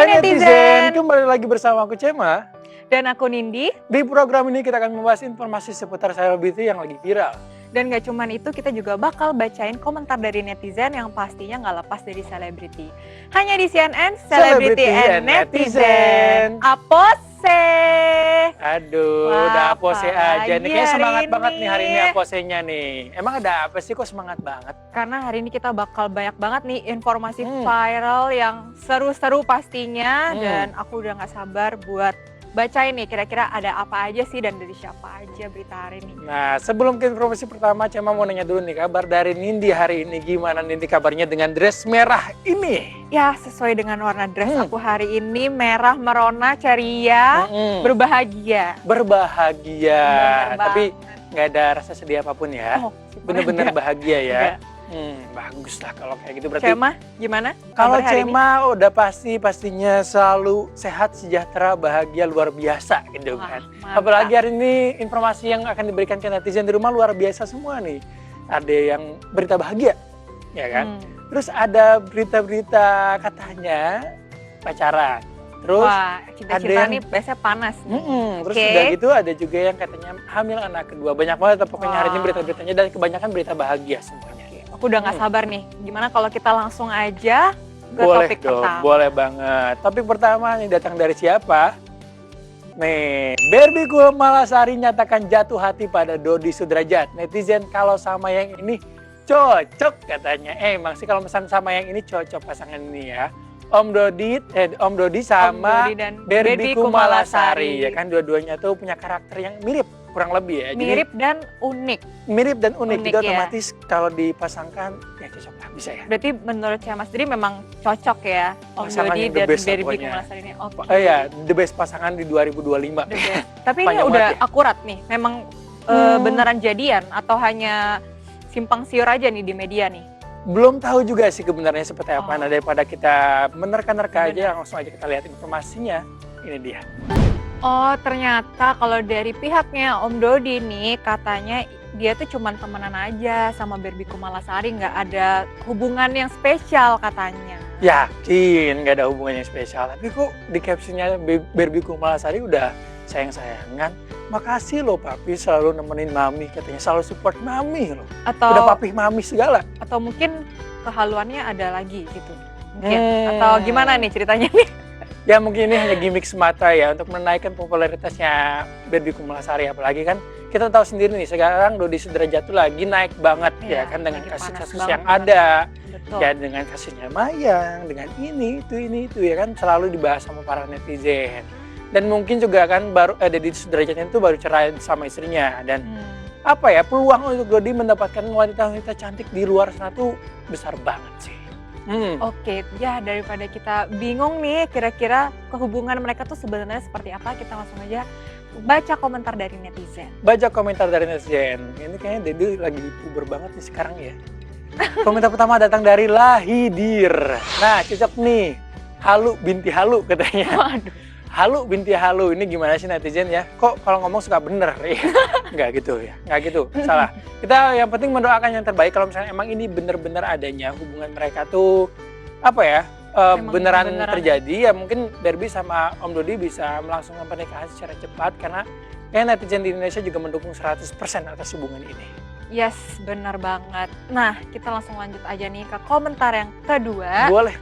Hai netizen, kembali lagi bersama aku Cema. Dan aku Nindi. Di program ini kita akan membahas informasi seputar selebriti yang lagi viral. Dan gak cuman itu, kita juga bakal bacain komentar dari netizen yang pastinya gak lepas dari selebriti. Hanya di CNN, Celebrity and Netizen. Apose! Aduh, Wah, udah apose aja nih. Kayaknya semangat ini banget nih hari ini aposenya nih. Emang ada apa sih kok semangat banget? Karena hari ini kita bakal banyak banget nih informasi viral yang seru-seru pastinya. Dan aku udah gak sabar buat bacain nih kira-kira ada apa aja sih dan dari siapa aja berita hari ini. Nah, sebelum ke informasi pertama, Cema mau nanya dulu nih kabar dari Nindi hari ini. Gimana Nindi kabarnya dengan dress merah ini? Ya, sesuai dengan warna dress aku hari ini, merah merona ceria, berbahagia. Berbahagia, Bener tapi banget. nggak ada rasa sedih apapun ya. Oh, Bener-bener enggak. bahagia ya. Enggak. Bagus lah kalau kayak gitu berarti. Cema, gimana? Kalau kabar hari ini? Cema udah pastinya selalu sehat, sejahtera, bahagia, luar biasa gitu Wah, kan. mantap. Apalagi hari ini informasi yang akan diberikan ke netizen di rumah luar biasa semua nih. Ada yang berita bahagia, ya kan? Terus ada berita-berita katanya pacaran. Terus Wah, cinta-cinta ada yang- nih biasanya panas. terus Oke. udah gitu ada juga yang katanya hamil anak kedua. Banyak banget pokoknya hari ini Wah. berita-beritanya dan kebanyakan berita bahagia semuanya. Aku udah gak sabar nih. Gimana kalau kita langsung aja ke Boleh topik dong, pertama? boleh banget. Topik pertama nih datang dari siapa? Nih, Barbie Kumalasari nyatakan jatuh hati pada Dodi Sudrajat. Netizen kalau sama yang ini cocok katanya. Emang sih kalau pesan sama yang ini cocok pasangan ini ya. Om Dodi sama Dodi dan Barbie Barbie Kumalasari. Kumalasari. Ya kan dua-duanya tuh punya karakter yang mirip kurang lebih ya. Jadi, Mirip dan unik. mirip dan unik. Unik, Jadi ya. otomatis kalau dipasangkan ya cocok lah bisa ya. Berarti menurut Cema sendiri memang cocok ya Om Pasangan Dodi yang the dan best lah Barbie pokoknya. Kumalasari ini. Oke. Oh iya, the best pasangan di 2025. The best. Tapi ini Panjang udah banget ya. akurat nih. Memang beneran jadian atau hanya simpang siur aja nih di media nih? Belum tahu juga sih kebenarannya seperti apa. Oh. Nah, daripada kita menerka-nerka aja, Benar. langsung aja kita lihat informasinya. Ini dia. Oh, ternyata kalau dari pihaknya Om Dodi nih katanya dia tuh cuman temenan aja sama Barbie Kumalasari, nggak ada hubungan yang spesial katanya. Yakin nggak ada hubungannya spesial. Tapi kok di captionnya Barbie Kumalasari udah sayang-sayangan. Makasih loh papi selalu nemenin mami, katanya selalu support mami loh. Udah Atau papi mami segala. atau mungkin kehaluannya ada lagi gitu. Mungkin. Atau gimana nih ceritanya nih? Ya mungkin ini hanya gimmick semata ya untuk menaikkan popularitasnya Barbie Kumalasari. Apalagi kan kita tahu sendiri nih sekarang Dodi Sudrajat tuh lagi naik banget ya Iya, kan dengan lagi panas kasus-kasus banget yang banget. ada. Betul. Ya dengan kasusnya Mayang, dengan ini itu ya kan selalu dibahas sama para netizen. Dan mungkin juga kan baru Dodi Sudrajat itu baru cerai sama istrinya dan apa ya peluang untuk Dodi mendapatkan wanita-wanita cantik di luar sana tuh besar banget sih. Oke, ya daripada kita bingung nih kira-kira kehubungan mereka tuh sebenarnya seperti apa, kita langsung aja baca komentar dari netizen. Baca komentar dari netizen. Ini kayaknya Dedi lagi puber banget nih sekarang ya. Komentar pertama datang dari Lahidir. Nah cocok nih. Halu binti Halu katanya. Waduh. Halu binti Halu, ini gimana sih netizen ya? Kok kalau ngomong suka bener ya? Enggak gitu ya, enggak gitu, salah. Kita yang penting mendoakan yang terbaik kalau misalnya emang ini bener-bener adanya hubungan mereka tuh apa ya, beneran terjadi ya mungkin Barbie sama Om Dodi bisa melangsungkan pernikahan secara cepat karena netizen di Indonesia juga mendukung 100% atas hubungan ini. Yes, benar banget. Nah, kita langsung lanjut aja nih ke komentar yang kedua. Boleh.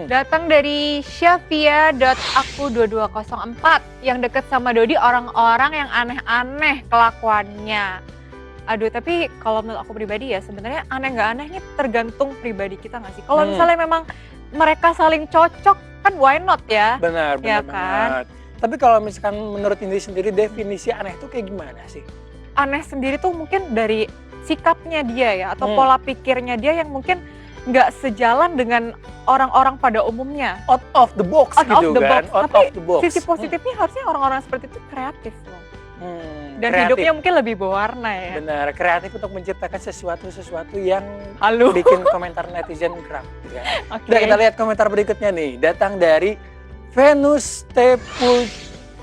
Datang dari Syafia.aku2204 yang deket sama Dodi orang-orang yang aneh-aneh kelakuannya. Aduh, tapi kalau menurut aku pribadi ya sebenarnya aneh nggak aneh ini tergantung pribadi kita nggak sih? Kalau misalnya memang mereka saling cocok kan why not ya? Benar Ya banget. Tapi kalau misalkan menurut Indi sendiri definisi aneh itu kayak gimana sih? Aneh sendiri tuh mungkin dari sikapnya dia ya atau pola pikirnya dia yang mungkin nggak sejalan dengan orang-orang pada umumnya. Out of the box Out gitu of the kan? box. Out Tapi of the box. sisi positifnya harusnya orang-orang seperti itu kreatif loh. Dan kreatif. hidupnya mungkin lebih berwarna ya. Benar, kreatif untuk menciptakan sesuatu yang Halo. bikin komentar netizen geram. Gitu kan. Oke. Udah kita lihat komentar berikutnya nih, datang dari Venus Tepul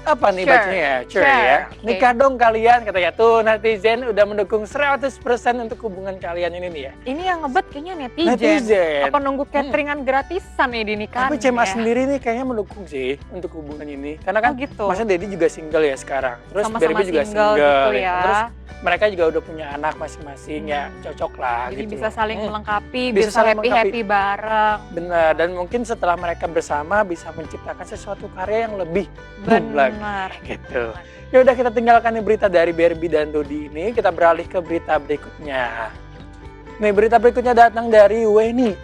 apa nih Sure. bacanya ya? Sure Sure, ya. oke. Nikah dong kalian katanya tuh netizen udah mendukung 100% untuk hubungan kalian ini nih ya. Ini yang ngebet kayaknya netizen. Netizen. Apa nunggu cateringan gratisan nih di nikahan? Tapi Cema ya? sendiri nih kayaknya mendukung sih untuk hubungan ini. Karena kan Oh gitu. masa Dedi juga single ya sekarang. Terus Sama-sama Barbie juga single single gitu ya. ya. Terus mereka juga udah punya anak masing-masing ya, cocok lah Jadi gitu. bisa saling melengkapi, Bisa bisa saling happy-happy bareng. Benar, dan mungkin setelah mereka bersama bisa menciptakan sesuatu karya yang lebih boom lagi. Benar. Gitu. Ya udah kita tinggalkan nih berita dari Barbie dan Dodi ini, kita beralih ke berita berikutnya. Nih berita berikutnya datang dari Weni.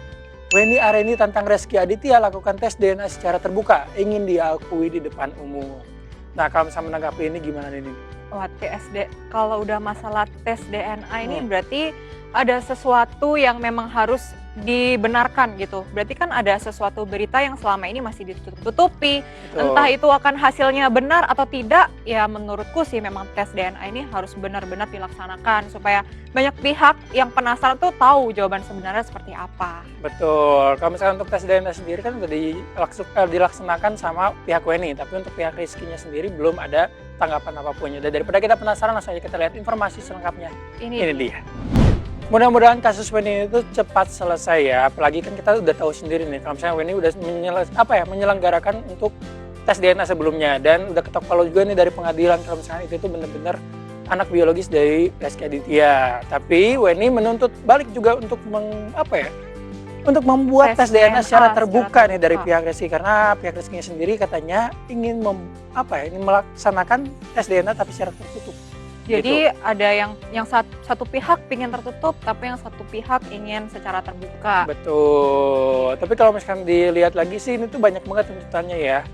Weni Areni tantang Rezky Aditya lakukan tes DNA secara terbuka, ingin diakui di depan umum. Nah kalau misalnya menanggapi ini gimana nih? Wah, TSD kalau udah masalah tes DNA ini Hmm. berarti ada sesuatu yang memang harus dibenarkan gitu. Berarti kan ada sesuatu berita yang selama ini masih ditutup-tutupi. Betul. Entah itu akan hasilnya benar atau tidak, ya menurutku sih memang tes DNA ini harus benar-benar dilaksanakan supaya banyak pihak yang penasaran tuh tahu jawaban sebenarnya seperti apa. Betul. Kalau misalnya untuk tes DNA sendiri kan udah dilaksanakan sama pihak Weni, tapi untuk pihak Rizky-nya sendiri belum ada tanggapan apapun. Dan daripada kita penasaran, langsung aja kita lihat informasi selengkapnya. Ini dia. Mudah-mudahan kasus Weni itu cepat selesai ya. Apalagi kan kita udah tahu sendiri nih, kalau misalnya Weni udah menyelenggarakan untuk tes DNA sebelumnya dan udah ketok palu juga nih dari pengadilan kalau misalnya itu benar-benar anak biologis dari Rezky Aditya. Tapi Weni menuntut balik juga untuk untuk membuat tes DNA secara terbuka nih dari pihak Rezky, karena pihak Rezky sendiri katanya ingin melaksanakan tes DNA tapi secara tertutup. Jadi gitu. ada yang satu pihak ingin tertutup, tapi yang satu pihak ingin secara terbuka. Betul. Tapi kalau misalkan dilihat lagi sih ini tuh banyak banget tuntutannya ya.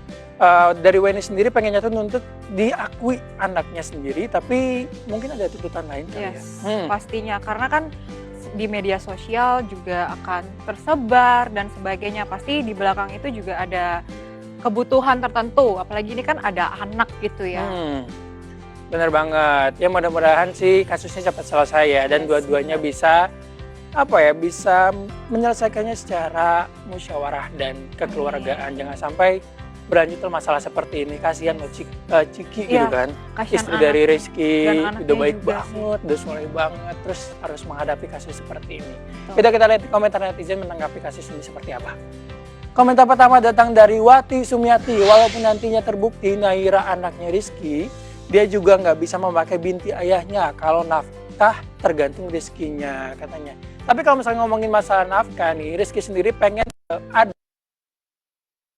Dari Weni sendiri pengennya tuh nuntut diakui anaknya sendiri, tapi mungkin ada tuntutan lain kali ya. Yes, pastinya karena kan di media sosial juga akan tersebar dan sebagainya. Pasti di belakang itu juga ada kebutuhan tertentu, apalagi ini kan ada anak gitu ya. Bener banget. Ya mudah-mudahan sih kasusnya cepat selesai ya dan dua-duanya bisa bisa menyelesaikannya secara musyawarah dan kekeluargaan. Jangan sampai berlanjut masalah seperti ini. Kasihan loh Ciki gitu kan. Istri dari Rezky udah baik banget, udah soleh banget, terus harus menghadapi kasus seperti ini. Kita lihat komentar netizen menanggapi kasus ini seperti apa. Komentar pertama datang dari Wati Sumiati. Walaupun nantinya terbukti Naira anaknya Rezky, dia juga nggak bisa memakai binti ayahnya kalau nafkah tergantung Rezky-nya katanya. Tapi kalau misalnya ngomongin masalah nafkah nih, Rezky sendiri pengen ada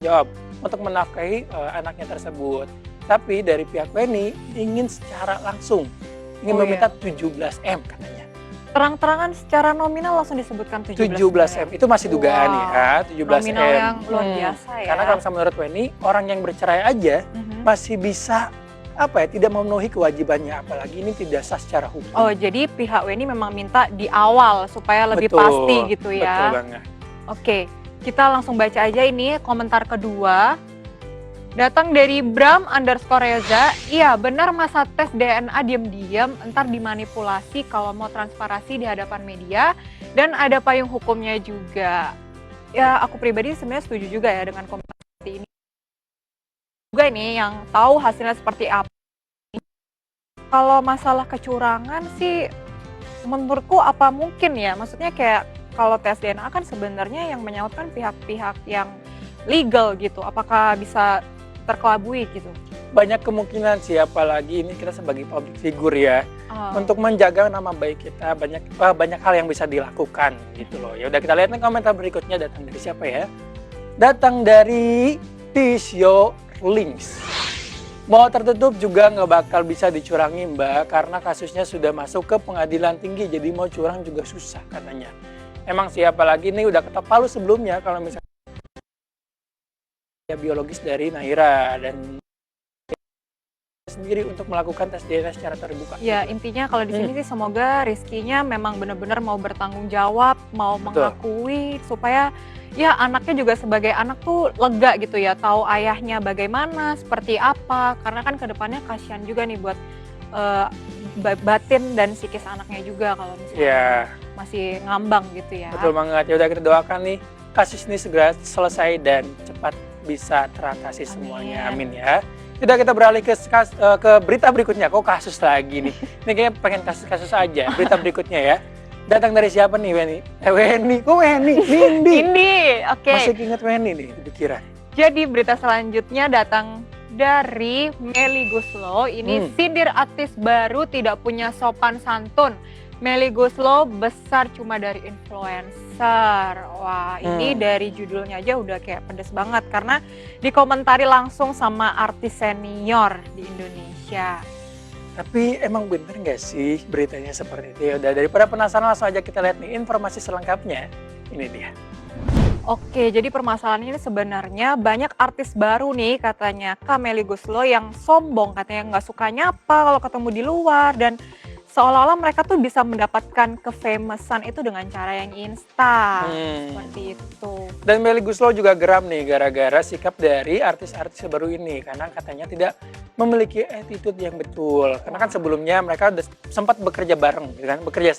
jawab untuk menafkahi anaknya tersebut. Tapi dari pihak Weni ingin secara langsung, ingin meminta 17M katanya. Terang-terangan secara nominal langsung disebutkan 17M, itu masih dugaan ya, 17M. Nominal yang luar biasa ya. Karena kalau misalnya menurut Weni, orang yang bercerai aja masih bisa tidak memenuhi kewajibannya, apalagi ini tidak sah secara hukum. Oh, jadi pihak Weni memang minta di awal supaya lebih pasti gitu ya. Betul banget. Oke, kita langsung baca aja ini komentar kedua. Datang dari Bram_Reza. Iya, benar masa tes DNA diam-diam, entar dimanipulasi kalau mau transparansi di hadapan media dan ada payung hukumnya juga. Ya, aku pribadi sebenarnya setuju juga ya dengan komentar seperti ini. Juga ini yang tahu hasilnya seperti apa. Kalau masalah kecurangan sih menurutku apa mungkin ya, maksudnya kayak kalau tes DNA kan sebenarnya yang menyautkan pihak-pihak yang legal gitu, apakah bisa terkelabui gitu? Banyak kemungkinan sih, apalagi ini kita sebagai public figure ya, untuk menjaga nama baik kita banyak hal yang bisa dilakukan gitu loh. Ya udah kita lihat nih komentar berikutnya datang dari siapa ya? Datang dari Tisio Links. Mau tertutup juga nggak bakal bisa dicurangi Mbak, karena kasusnya sudah masuk ke pengadilan tinggi, jadi mau curang juga susah katanya. Emang siapa lagi nih udah ketok palu sebelumnya kalau misalnya biologis dari Naira dan sendiri untuk melakukan tes DNA secara terbuka. Ya intinya kalau di sini sih semoga Rizky-nya memang benar-benar mau bertanggung jawab, mau mengakui supaya ya anaknya juga sebagai anak tuh lega gitu ya, tahu ayahnya bagaimana, seperti apa, karena kan kedepannya kasihan juga nih buat batin dan psikis anaknya juga kalau misalnya masih ngambang gitu ya. Betul banget, ya udah kita doakan nih kasus ini segera selesai dan cepat bisa teratasi semuanya, amin ya. Tidak, kita beralih ke berita berikutnya. Kok kasus lagi nih? Ini kayaknya pengen kasus-kasus aja. Berita berikutnya ya. Datang dari siapa nih, Weni? Weni, kok Weni? Nindi. Nindi, oke. Masih ingat Weni nih, pikiran. Jadi berita selanjutnya datang dari Melly Goeslaw. Ini sindir artis baru tidak punya sopan santun. Melly Goeslaw besar cuma dari influencer. Wah, ini dari judulnya aja udah kayak pedes banget karena dikomentari langsung sama artis senior di Indonesia. Tapi emang bener nggak sih beritanya seperti itu? Ya udah, daripada penasaran langsung aja kita lihat nih informasi selengkapnya. Ini dia. Oke, jadi permasalahannya ini sebenarnya banyak artis baru nih katanya Kak Melly Goeslaw yang sombong, katanya nggak suka nyapa kalau ketemu di luar dan seolah-olah mereka tuh bisa mendapatkan kefamousan itu dengan cara yang instan, seperti itu. Dan Melly Goeslaw juga geram nih gara-gara sikap dari artis-artis baru ini karena katanya tidak memiliki attitude yang betul. Karena kan sebelumnya mereka udah sempat bekerja bareng, gitu kan, bekerja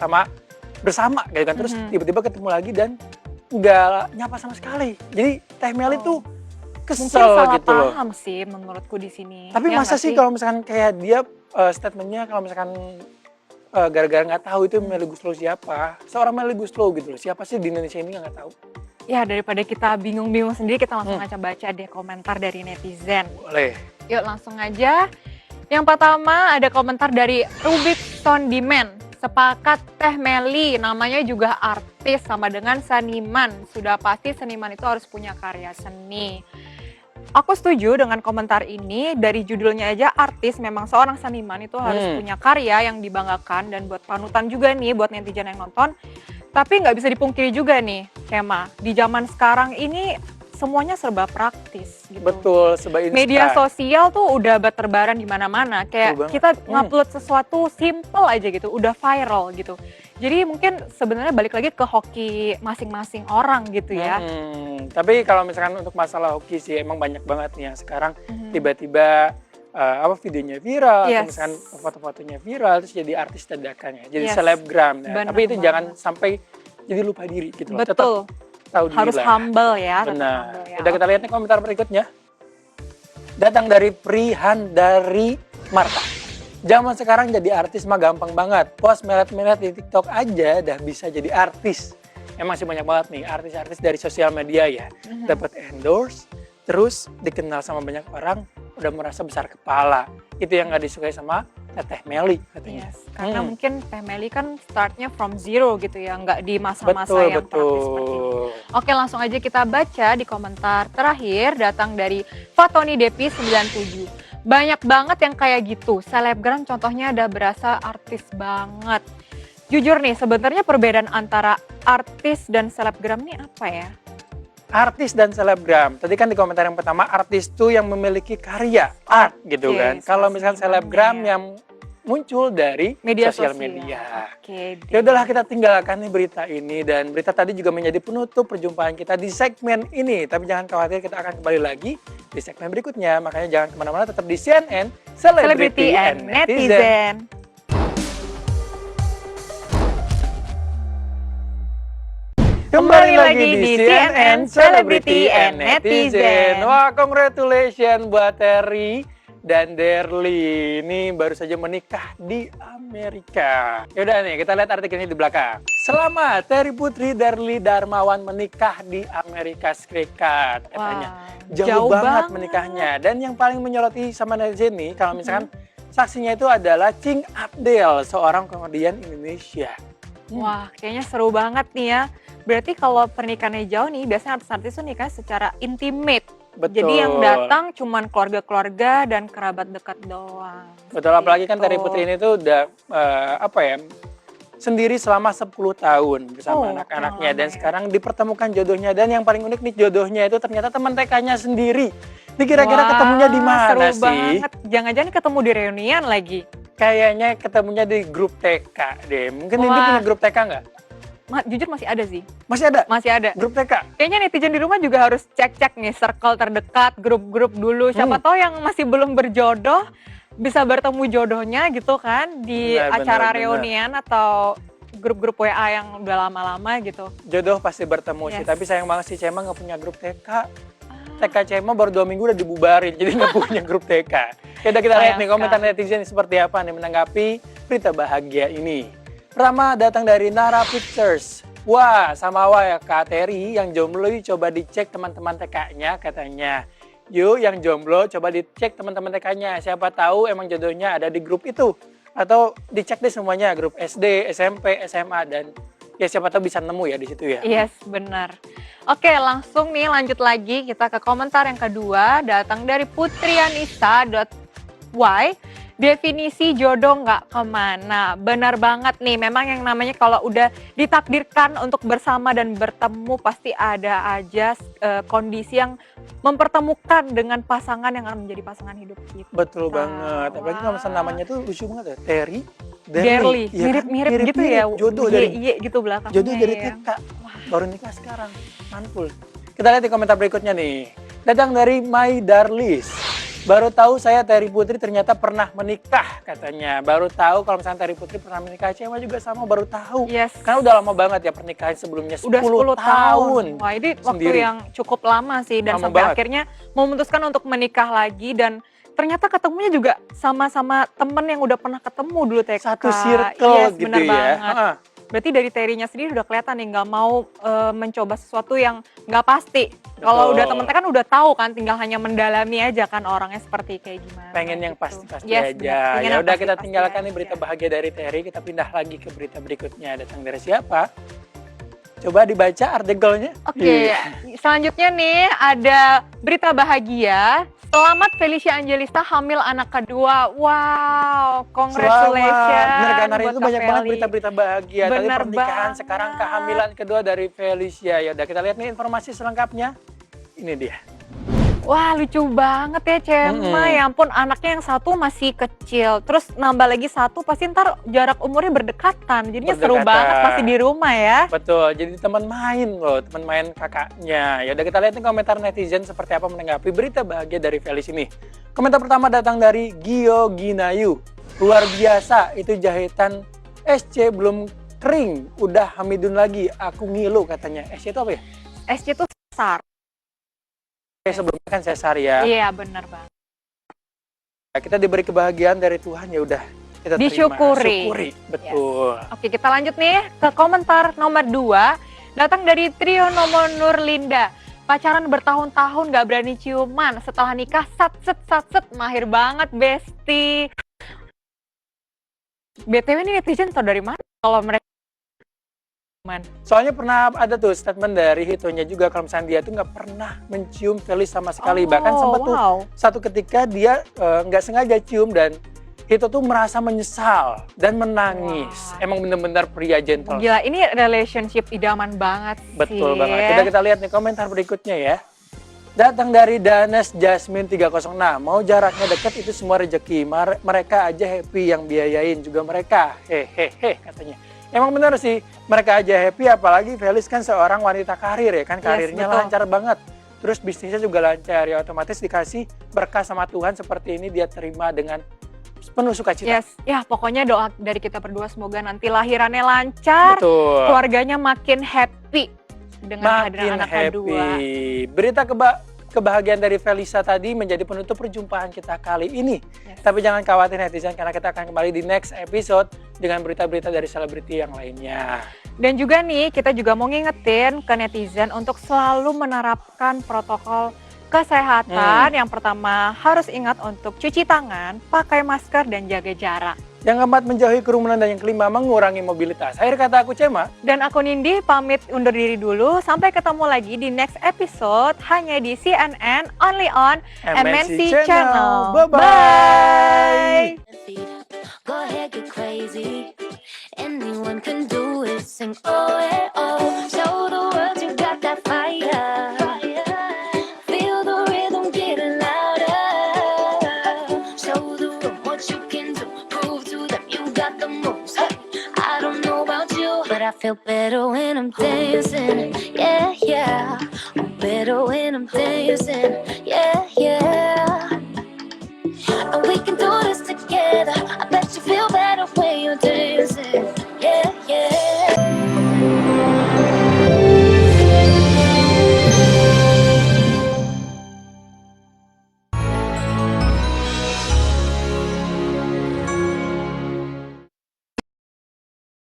bersama, gitu kan. Terus tiba-tiba ketemu lagi dan nggak nyapa sama sekali. Jadi Teh Melly tuh kesel salah gitu loh. paham sih menurutku di sini. Tapi Ya masa nggak sih kalau misalkan kayak dia statementnya kalau misalkan gara-gara nggak tahu itu Melly Goeslaw siapa, seorang Melly Goeslaw gitu loh. Siapa sih di Indonesia ini nggak tahu? Ya daripada kita bingung-bingung sendiri, kita langsung aja baca deh komentar dari netizen. Boleh. Yuk langsung aja. Yang pertama ada komentar dari Rubik Sondiman. Sepakat Teh Melly, namanya juga artis sama dengan seniman. Sudah pasti seniman itu harus punya karya seni. Aku setuju dengan komentar ini, dari judulnya aja artis memang seorang seniman itu harus punya karya yang dibanggakan dan buat panutan juga nih buat netizen yang nonton. Tapi nggak bisa dipungkiri juga nih, Cema, di zaman sekarang ini semuanya serba praktis gitu. Betul, serba instan. Media sosial tuh udah berterbaran di mana-mana. Kayak kita ngupload sesuatu simple aja gitu, udah viral gitu. Jadi mungkin sebenarnya balik lagi ke hoki masing-masing orang gitu ya. Tapi kalau misalkan untuk masalah hoki sih emang banyak banget nih yang sekarang tiba-tiba videonya viral, atau misalkan foto-fotonya viral, terus jadi artis dadakan ya, jadi selebgram. Nah, tapi itu jangan sampai jadi lupa diri gitu loh. Betul. Tahu diri harus lah. Humble ya. Benar. Udah kita lihat nih komentar berikutnya. Datang dari Prihan dari Marta. Zaman sekarang jadi artis mah gampang banget. Post melet-melet di TikTok aja dah bisa jadi artis. Emang sih banyak banget nih artis-artis dari sosial media ya. Dapat endorse, terus dikenal sama banyak orang, udah merasa besar kepala. Itu yang gak disukai sama Teh Melly katanya. Karena mungkin Teh Melly kan startnya from zero gitu ya, nggak di masa-masa yang praktis seperti ini. Oke, langsung aja kita baca di komentar terakhir datang dari Fatoni Depi 97. Banyak banget yang kayak gitu, selebgram contohnya ada berasa artis banget. Jujur nih, sebenarnya perbedaan antara artis dan selebgram ini apa ya? Artis dan selebgram. Tadi kan di komentar yang pertama, artis tuh yang memiliki karya, art gitu kan. Kalau misalkan selebgram yang muncul dari media sosial media. Ya udahlah, kita tinggalkan nih berita ini, dan berita tadi juga menjadi penutup perjumpaan kita di segmen ini. Tapi jangan khawatir, kita akan kembali lagi di segmen berikutnya. Makanya jangan kemana-mana, tetap di CNN Celebrity and Netizen. Kembali lagi di CNN Celebrity and Netizen. Wah, congratulations buat Terry dan Derly. Ini baru saja menikah di Amerika. Yaudah nih, kita lihat artikelnya di belakang. Selamat, Terry Putri Derly Darmawan menikah di Amerika Serikat. Katanya jauh banget menikahnya. Dan yang paling menyoroti sama netizen nih, kalau misalkan saksinya itu adalah Cing Abdel, seorang komedian Indonesia. Wah, kayaknya seru banget nih ya. Berarti kalau pernikahannya jauh nih, biasanya artis-artis tuh nikah secara intimate. Betul. Jadi yang datang cuman keluarga-keluarga dan kerabat dekat doang. Betul, apalagi kan Terry Putri ini tuh udah sendiri selama 10 tahun bersama anak-anaknya. Dan sekarang dipertemukan jodohnya. Dan yang paling unik nih, jodohnya itu ternyata teman TK-nya sendiri. Ini kira-kira ketemunya di mana sih? Seru banget. Jangan-jangan ketemu di reunian lagi. Kayaknya ketemunya di grup TK deh. Mungkin ini punya grup TK nggak? Jujur masih ada sih. Masih ada? Masih ada. Grup TK? Kayaknya netizen di rumah juga harus cek-cek nih circle terdekat, grup-grup dulu. Siapa tahu yang masih belum berjodoh bisa bertemu jodohnya gitu kan di acara reunian atau grup-grup WA yang udah lama-lama gitu. Jodoh pasti bertemu sih, tapi sayang banget sih Cema nggak punya grup TK. TK Cema baru 2 minggu udah dibubarin, jadi nggak punya grup TK. Ya udah kita lihat nih komentar netizen seperti apa nih menanggapi berita bahagia ini. Pertama datang dari Nara Pictures. Wah, sama ya Kak Terry yang jomblo coba dicek teman-teman TK-nya katanya. Yuk yang jomblo coba dicek teman-teman TK-nya. Siapa tahu emang jodohnya ada di grup itu. Atau dicek deh semuanya, grup SD, SMP, SMA, dan ya siapa tahu bisa nemu ya di situ ya. Yes, benar. Oke, langsung nih lanjut lagi kita ke komentar yang kedua. Datang dari putrianisa.y. Definisi jodoh nggak kemana. Benar banget nih, memang yang namanya kalau udah ditakdirkan untuk bersama dan bertemu pasti ada aja kondisi yang mempertemukan dengan pasangan yang akan menjadi pasangan hidup kita. Betul banget, apalagi kalau misalnya namanya tuh lucu banget ya, Terry, Derly, ya kan? mirip-mirip gitu ya. Jodoh dari gitu belakangnya. jodoh dari TK, baru nikah sekarang, mantul. Kita lihat di komentar berikutnya nih, datang dari My Darlis. Baru tahu saya Terry Putri ternyata pernah menikah katanya. Baru tahu kalau misalnya Terry Putri pernah menikah, Cema juga sama baru tahu. Yes. Karena udah lama banget ya pernikahan sebelumnya, 10 udah 10 tahun. Wah, ini waktu sendiri. yang cukup lama sih dan Lama sampai banget. akhirnya memutuskan untuk menikah lagi dan ternyata ketemunya juga sama-sama temen yang udah pernah ketemu dulu TK. Satu circle Yes, gitu bener ya. banget. Berarti dari Terry-nya sendiri udah kelihatan nih nggak mau mencoba sesuatu yang nggak pasti. Kalau Betul. udah temen kan udah tahu kan, tinggal hanya mendalami aja kan orangnya seperti kayak gimana. Pengen yang gitu. pasti-pasti Yes, aja. bener. Pengen Ya yang udah kita pasti-pasti tinggalkan nih berita aja. bahagia dari Terry, kita pindah lagi ke berita berikutnya. Datang dari siapa? Coba dibaca artikelnya. Oke, selanjutnya nih ada berita bahagia. Selamat Felicia Angelista hamil anak kedua. Wow, congratulations. Bener kan, hari buat itu Kak banyak banget Feli. berita-berita bahagia. Tadi Bener pernikahan, banget. sekarang kehamilan kedua dari Felicia. Ya udah kita lihat nih informasi selengkapnya. Ini dia. Wah, lucu banget ya Cema. Ya ampun, anaknya yang satu masih kecil. Terus nambah lagi satu, pasti ntar jarak umurnya berdekatan. Jadinya seru Berdekatan. banget masih di rumah ya. Betul, jadi teman main loh, teman main kakaknya. Ya udah kita lihat nih komentar netizen seperti apa menanggapi berita bahagia dari Felis ini. Komentar pertama datang dari Gio Ginayu. Luar biasa, itu jahitan SC belum kering, udah Hamidun lagi, aku ngilu katanya. SC itu apa ya? SC tuh besar. Sebelumnya kan sesar ya. Iya, bener banget. Kita diberi kebahagiaan dari Tuhan, ya udah kita terima. Disyukuri. Syukuri, betul. Oke, kita lanjut nih ke komentar nomor 2. Datang dari Trio Nomor Nurlinda. Pacaran bertahun-tahun gak berani ciuman. Setelah nikah, sat-set, mahir banget, Besti. BTW ini netizen tau dari mana kalau mereka ciuman? Soalnya pernah ada tuh statement dari Hitonya juga kalau misalnya dia tuh nggak pernah mencium Felis sama sekali. Bahkan sempat tuh satu ketika dia nggak sengaja cium dan Hito tuh merasa menyesal dan menangis. Wow. Emang bener-bener pria gentle. Gila, ini relationship idaman banget sih. Betul banget. Kita lihat nih komentar berikutnya ya. Datang dari Danes Jasmine 306. Mau jaraknya dekat itu semua rezeki. Mereka aja happy yang biayain juga mereka. Hehehe katanya. Emang bener sih, mereka aja happy, apalagi Felis kan seorang wanita karir ya kan, karirnya betul. lancar banget. Terus bisnisnya juga lancar, ya otomatis dikasih berkah sama Tuhan seperti ini dia terima dengan penuh sukacita. Yes, ya pokoknya doa dari kita berdua semoga nanti lahirannya lancar, Betul. keluarganya makin happy dengan kehadiran anak kedua. Berita kebahagiaan dari Felisa tadi menjadi penutup perjumpaan kita kali ini. Yes. Tapi jangan khawatir netizen, karena kita akan kembali di next episode dengan berita-berita dari selebriti yang lainnya. Dan juga nih, kita juga mau ngingetin ke netizen untuk selalu menerapkan protokol kesehatan. Yang pertama, harus ingat untuk cuci tangan, pakai masker, dan jaga jarak. Yang keempat, menjauhi kerumunan, dan yang kelima, mengurangi mobilitas. Akhir kata aku Cema. Dan aku Nindi pamit undur diri dulu. Sampai ketemu lagi di next episode hanya di CNN Only on MNC Channel. Bye-bye. Go ahead, get crazy. Anyone can do it. Sing oh, eh, oh. Show the world you got that fire. Feel the rhythm getting louder. Show the world what you can do. Prove to them you got the moves. Hey, I don't know about you, but I feel better when I'm dancing. Yeah, yeah. I'm better when I'm dancing. Yeah, yeah.